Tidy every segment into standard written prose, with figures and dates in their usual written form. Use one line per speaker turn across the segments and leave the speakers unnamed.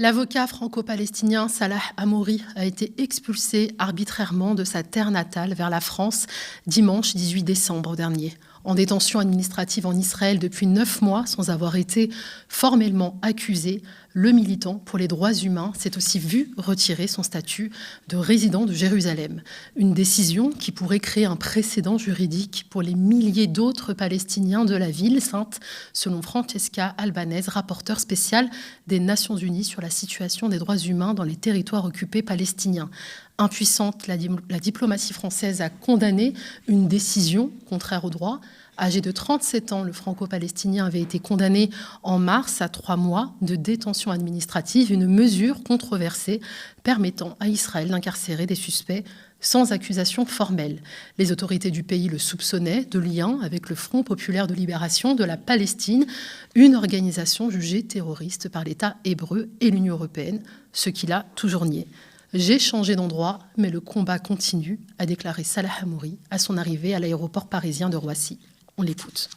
L'avocat franco-palestinien Salah Hamouri a été expulsé arbitrairement de sa terre natale vers la France dimanche 18 décembre dernier. En détention administrative en Israël depuis 9 mois sans avoir été formellement accusé, le militant pour les droits humains s'est aussi vu retirer son statut de résident de Jérusalem. Une décision qui pourrait créer un précédent juridique pour les milliers d'autres Palestiniens de la ville sainte, selon Francesca Albanese, rapporteure spéciale des Nations Unies sur la situation des droits humains dans les territoires occupés palestiniens. Impuissante, la diplomatie française a condamné une décision contraire au droit. Âgé de 37 ans, le franco-palestinien avait été condamné en mars à 3 mois de détention administrative, une mesure controversée permettant à Israël d'incarcérer des suspects sans accusation formelle. Les autorités du pays le soupçonnaient de lien avec le Front populaire de libération de la Palestine, une organisation jugée terroriste par l'État hébreu et l'Union européenne, ce qu'il a toujours nié. J'ai changé d'endroit, mais le combat continue, a déclaré Salah Hamouri à son arrivée à l'aéroport parisien de Roissy. On l'écoute.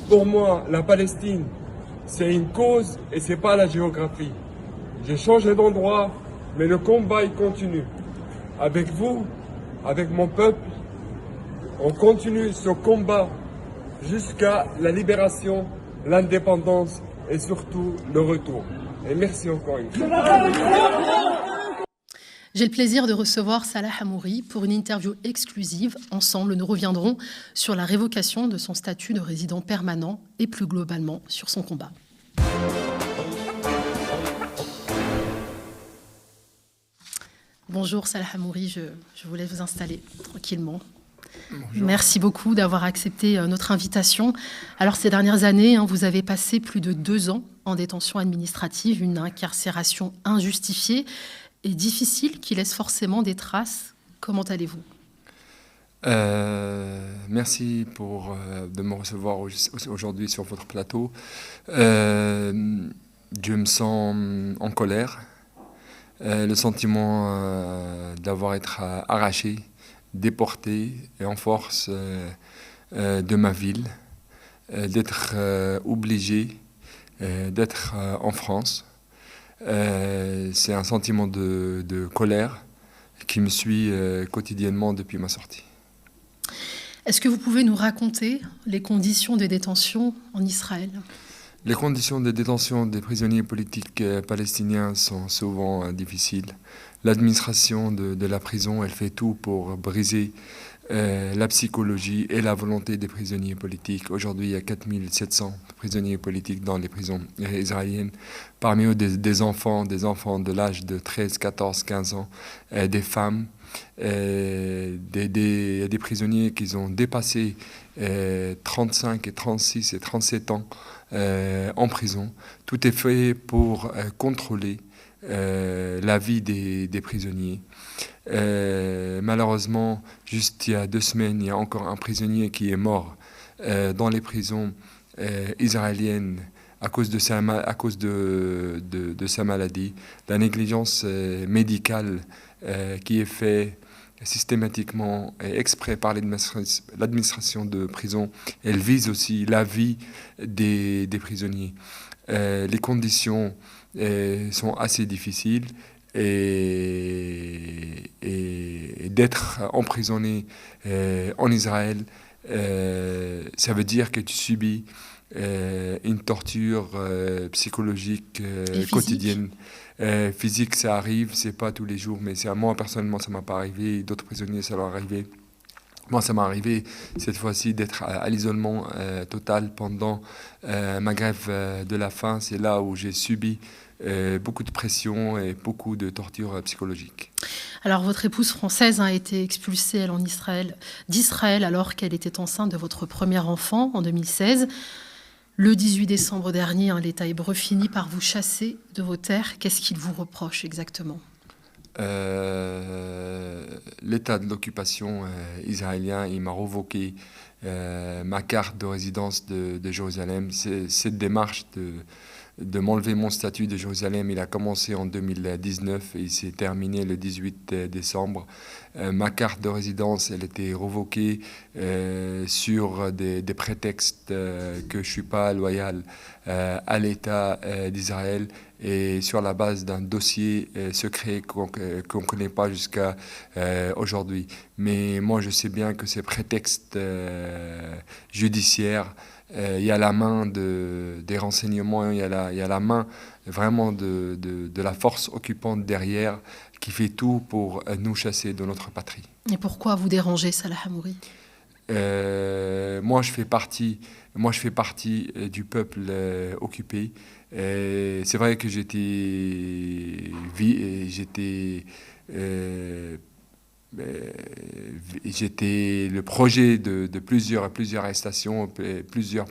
Pour moi, la Palestine, c'est une cause et c'est pas la géographie. J'ai changé d'endroit, mais le combat il continue. Avec vous, avec mon peuple, on continue ce combat jusqu'à la libération, l'indépendance et surtout le retour. Et merci encore une fois.
J'ai le plaisir de recevoir Salah Hamouri pour une interview exclusive. Ensemble, nous reviendrons sur la révocation de son statut de résident permanent et plus globalement sur son combat. Bonjour Salah Hamouri, je vous laisse vous installer tranquillement. Bonjour. Merci beaucoup d'avoir accepté notre invitation. Alors ces dernières années, vous avez passé plus de 2 ans en détention administrative, une incarcération injustifiée et difficile qui laisse forcément des traces. Comment allez-vous ?
Merci de me recevoir aujourd'hui sur votre plateau. Je me sens en colère. Le sentiment d'avoir été arraché, déporté et en force de ma ville, d'être obligé d'être en France. C'est un sentiment de colère qui me suit quotidiennement depuis ma sortie.
Est-ce que vous pouvez nous raconter les conditions de détention en Israël ?
Les conditions de détention des prisonniers politiques palestiniens sont souvent difficiles. L'administration de la prison, elle fait tout pour briser la psychologie et la volonté des prisonniers politiques. Aujourd'hui, il y a 4700 prisonniers politiques dans les prisons israéliennes. Parmi eux, des enfants de l'âge de 13, 14, 15 ans, des femmes, des prisonniers qui ont dépassé 35 et 36 et 37 ans en prison. Tout est fait pour contrôler la vie des prisonniers. Malheureusement, juste il y a 2 semaines, il y a encore un prisonnier qui est mort dans les prisons israéliennes à cause de sa maladie. La négligence médicale qui est faite systématiquement et exprès par l'administration de prison, elle vise aussi la vie des prisonniers. Les conditions sont assez difficiles et d'être emprisonné en Israël, ça veut dire que tu subis une torture psychologique quotidienne. Physique, ça arrive, c'est pas tous les jours, mais moi personnellement, ça m'a pas arrivé. D'autres prisonniers, ça leur est arrivé. Moi, ça m'est arrivé cette fois-ci d'être à l'isolement total pendant ma grève de la faim. C'est là où j'ai subi beaucoup de pression et beaucoup de torture psychologique.
Alors, votre épouse française a été expulsée, elle, d'Israël alors qu'elle était enceinte de votre premier enfant en 2016. Le 18 décembre dernier, l'État hébreu finit par vous chasser de vos terres. Qu'est-ce qu'il vous reproche exactement ?
L'état de l'occupation israélien, il m'a révoqué ma carte de résidence de Jérusalem. Cette démarche de m'enlever mon statut de Jérusalem, il a commencé en 2019 et il s'est terminé le 18 décembre. Ma carte de résidence, elle était révoquée sur des prétextes que je ne suis pas loyal à l'État d'Israël et sur la base d'un dossier secret qu'on ne connaît pas jusqu'à aujourd'hui. Mais moi, je sais bien que ces prétextes judiciaires, il y a la main des renseignements, il y a la main vraiment de la force occupante derrière qui fait tout pour nous chasser de notre patrie.
Et pourquoi vous dérangez, Salah Hamouri ?
Moi, je fais partie du peuple occupé. C'est vrai que j'étais le projet de plusieurs arrestations, plusieurs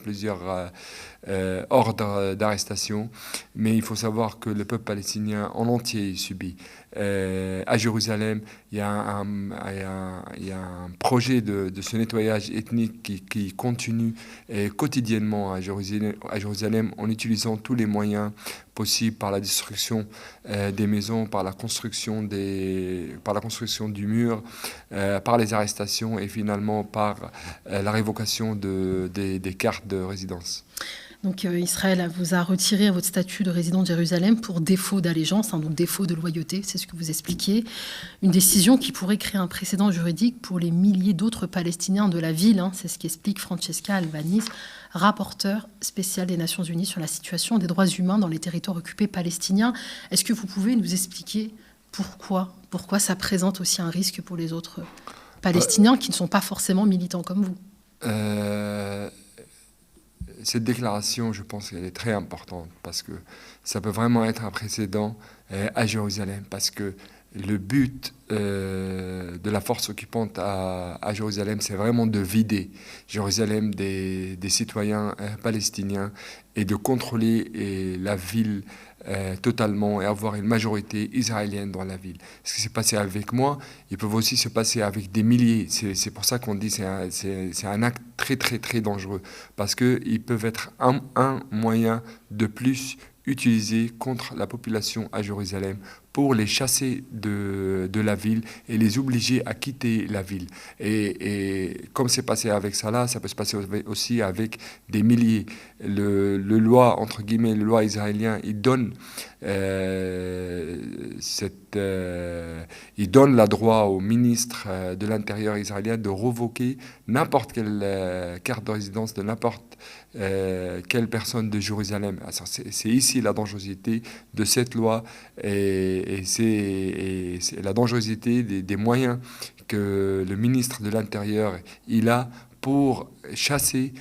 ordres d'arrestation, mais il faut savoir que le peuple palestinien en entier subit. À Jérusalem, il y a un projet de ce nettoyage ethnique qui continue quotidiennement à Jérusalem en utilisant tous les moyens possibles par la destruction des maisons, par la construction du mur, par les arrestations et finalement par la révocation des cartes de résidence.
Donc Israël vous a retiré votre statut de résident de Jérusalem pour défaut d'allégeance, donc défaut de loyauté, c'est ce que vous expliquez. Une décision qui pourrait créer un précédent juridique pour les milliers d'autres Palestiniens de la ville, c'est ce qu'explique Francesca Albanese, rapporteure spéciale des Nations Unies sur la situation des droits humains dans les territoires occupés palestiniens. Est-ce que vous pouvez nous expliquer pourquoi ça présente aussi un risque pour les autres Palestiniens qui ne sont pas forcément militants comme vous ?
Cette déclaration, je pense qu'elle est très importante parce que ça peut vraiment être un précédent à Jérusalem parce que le but de la force occupante à Jérusalem, c'est vraiment de vider Jérusalem des citoyens palestiniens et de contrôler la ville totalement et avoir une majorité israélienne dans la ville. Ce qui s'est passé avec moi, il peut aussi se passer avec des milliers. C'est pour ça qu'on dit que c'est un acte très très très dangereux parce qu'ils peuvent être un moyen de plus utilisé contre la population à Jérusalem pour les chasser de la ville et les obliger à quitter la ville. Et comme c'est passé avec Salah, ça peut se passer aussi avec des milliers. Le loi, entre guillemets, le loi israélien, il donne la droit au ministre de l'Intérieur israélien de révoquer n'importe quelle carte de résidence de n'importe quelle personne de Jérusalem. C'est ici la dangerosité de cette loi et c'est la dangerosité des moyens que le ministre de l'Intérieur il a pour chasser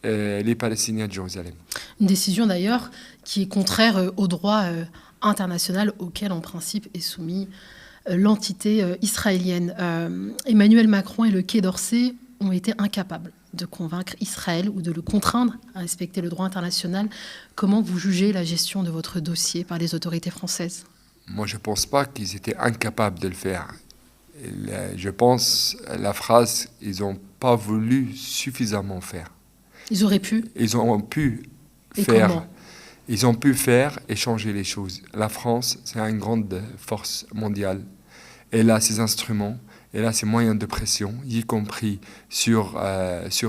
les Palestiniens de Jérusalem.
Une décision d'ailleurs qui est contraire au droit international auquel en principe est soumis l'entité israélienne. Emmanuel Macron et le Quai d'Orsay ont été incapables de convaincre Israël ou de le contraindre à respecter le droit international. Comment vous jugez la gestion de votre dossier par les autorités françaises ?
Moi, je ne pense pas qu'ils étaient incapables de le faire. Je pense la phrase « ils n'ont pas voulu suffisamment faire ».
Ils auraient pu ?
Ils ont pu
et
faire.
Comment ?
Ils ont pu faire et changer les choses. La France, c'est une grande force mondiale. Elle a ses instruments, elle a ses moyens de pression, y compris sur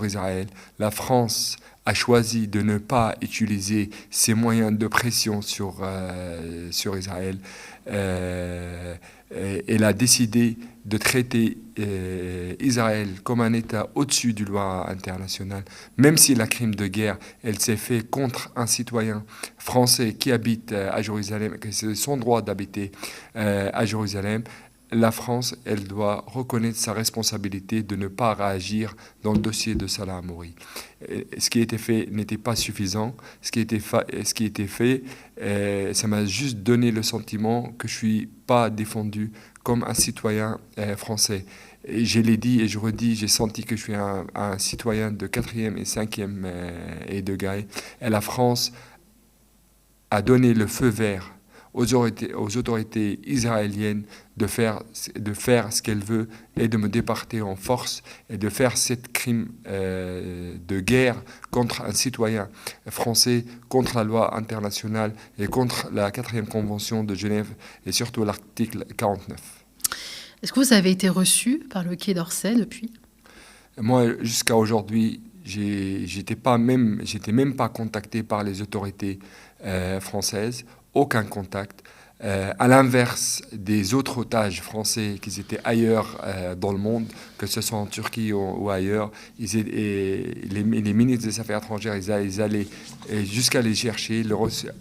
Israël. La France a choisi de ne pas utiliser ses moyens de pression sur Israël. Elle a décidé de traiter Israël comme un État au-dessus du droit international, même si la crime de guerre, elle s'est faite contre un citoyen français qui habite à Jérusalem, que c'est son droit d'habiter à Jérusalem. La France, elle doit reconnaître sa responsabilité de ne pas réagir dans le dossier de Salah Hamouri. Ce qui a été fait n'était pas suffisant. Ce qui a été fait, ça m'a juste donné le sentiment que je ne suis pas défendu comme un citoyen français. Et je l'ai dit et je redis, j'ai senti que je suis un citoyen de 4e et 5e degré. Et la France a donné le feu vert aux autorités israéliennes de faire ce qu'elles veulent et de me déporter en force et de faire cette crime de guerre contre un citoyen français, contre la loi internationale et contre la 4e Convention de Genève et surtout l'article 49.
Est-ce que vous avez été reçu par le Quai d'Orsay depuis ?
Moi, jusqu'à aujourd'hui, j'étais même pas contacté par les autorités françaises, aucun contact. À l'inverse des autres otages français qui étaient ailleurs dans le monde, que ce soit en Turquie ou ailleurs, les ministres des Affaires étrangères, ils allaient jusqu'à les chercher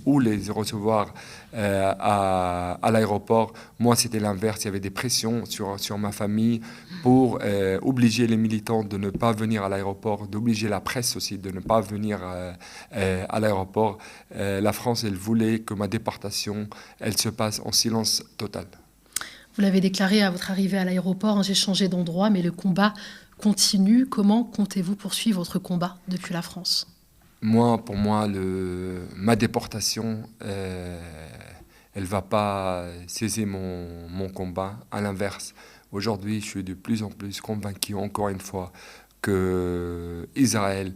ou les recevoir à l'aéroport. Moi, c'était l'inverse. Il y avait des pressions sur ma famille pour obliger les militants de ne pas venir à l'aéroport, d'obliger la presse aussi de ne pas venir à l'aéroport. La France, elle voulait que ma déportation, elle se passe en silence total.
Vous l'avez déclaré à votre arrivée à l'aéroport, j'ai changé d'endroit, mais le combat continue. Comment comptez-vous poursuivre votre combat depuis la France ?
Pour moi, ma déportation, elle ne va pas cesser mon combat. À l'inverse, aujourd'hui, je suis de plus en plus convaincu, encore une fois, que Israël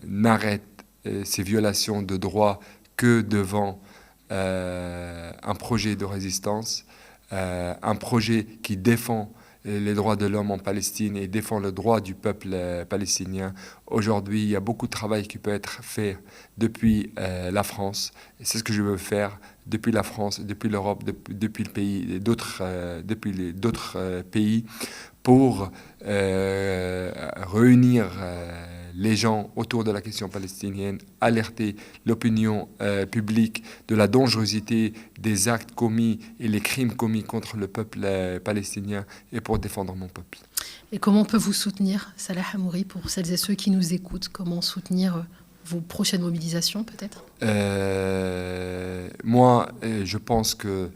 n'arrête ces violations de droits que devant un projet de résistance, un projet qui défend les droits de l'homme en Palestine et défend le droit du peuple palestinien. Aujourd'hui, il y a beaucoup de travail qui peut être fait depuis la France. Et c'est ce que je veux faire depuis la France, depuis l'Europe, depuis le pays, depuis d'autres pays, pour réunir les gens autour de la question palestinienne, alerter l'opinion publique de la dangerosité des actes commis et les crimes commis contre le peuple palestinien et pour défendre mon peuple.
Et comment on peut vous soutenir, Salah Hamouri, pour celles et ceux qui nous écoutent? Comment soutenir vos prochaines mobilisations, peut-être?
Moi, je pense que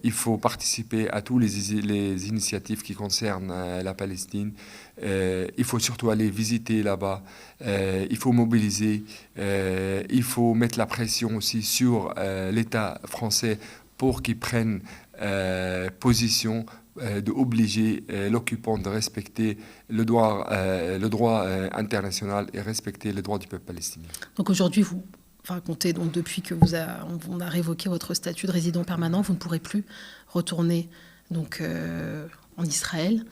il faut participer à toutes les initiatives qui concernent la Palestine. Il faut surtout aller visiter là-bas. Il faut mobiliser. Il faut mettre la pression aussi sur l'État français pour qu'il prenne position, d'obliger l'occupant de respecter le droit international et respecter les droits du peuple palestinien.
Donc aujourd'hui, comptez donc depuis que on a révoqué votre statut de résident permanent, vous ne pourrez plus retourner donc en Israël.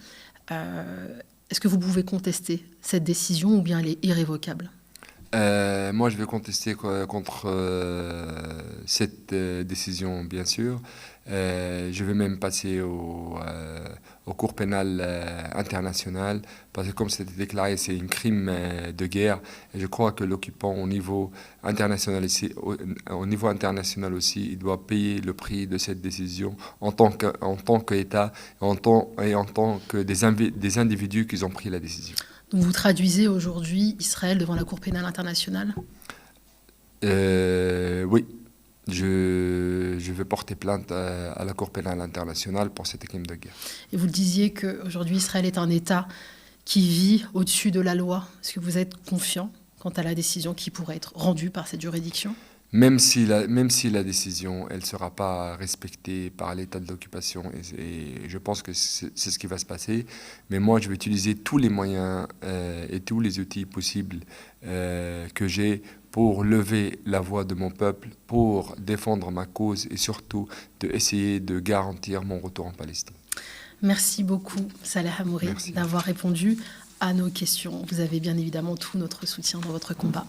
Est-ce que vous pouvez contester cette décision ou bien elle est irrévocable?
Moi, je vais contester contre cette décision, bien sûr. Je vais même passer au Cour pénale internationale, parce que comme c'était déclaré, c'est un crime de guerre. Et je crois que l'occupant au niveau international aussi, il doit payer le prix de cette décision en tant qu'État et en tant que des individus qui ont pris la décision.
Donc vous traduisez aujourd'hui Israël devant la Cour pénale internationale?
Oui, je vais porter plainte à la Cour pénale internationale pour cette crime de guerre.
Et vous le disiez qu'aujourd'hui Israël est un État qui vit au-dessus de la loi. Est-ce que vous êtes confiant quant à la décision qui pourrait être rendue par cette juridiction?
Même si la décision, elle ne sera pas respectée par l'état de l'occupation, et je pense que c'est ce qui va se passer, mais moi je vais utiliser tous les moyens et tous les outils possibles que j'ai pour lever la voix de mon peuple, pour défendre ma cause et surtout d'essayer de garantir mon retour en Palestine.
Merci beaucoup, Salah Hamouri, d'avoir répondu à nos questions. Vous avez bien évidemment tout notre soutien dans votre combat.